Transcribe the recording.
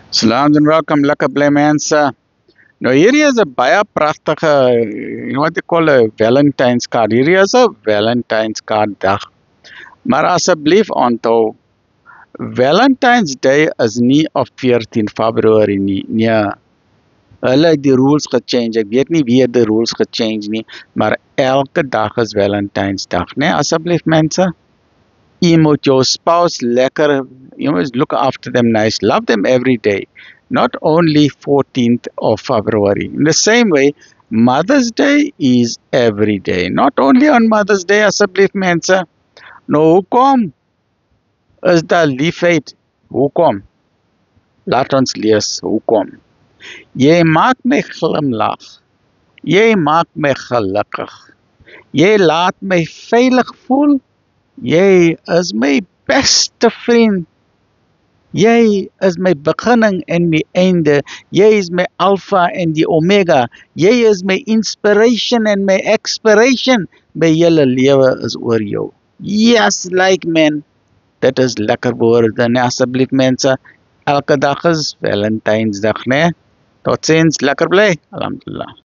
Salaam en welkom, lekker bly mense. Nou hierdie is 'n baie pragtige, wat ek call 'n Valentine's card. Hierdie is 'n Valentine's card dag. Maar asseblief onthou, Valentine's Day is nie op 14 Februarie nie. Nee, hulle het die rules gechange. Ek weet nie wie het die rules gechange nie, maar elke dag is Valentine's dag, né? Asseblief mense. You moet your spouse lekker, you must look after them nice, love them every day, not only 14th of February. In the same way, Mother's Day is every day, not only on Mother's Day, asseblief mense. Nou hoekom is daar liefheid? Hoekom? Laat ons lees hoekom. Jy maak my glimlag. Jy maak my gelukkig. Jy laat my veilig voel. Jy is my beste vriend. Jy is my beginning en my einde. Jy is my alpha en die omega. Jy is my inspiration en my expiration. My hele lewe is oor jou. Yes, like man. Dit is lekker woorde, nee, asseblief mense. Elke dag is Valentine's dag, nee. Tot ziens, lekker bly. Alhamdulillah.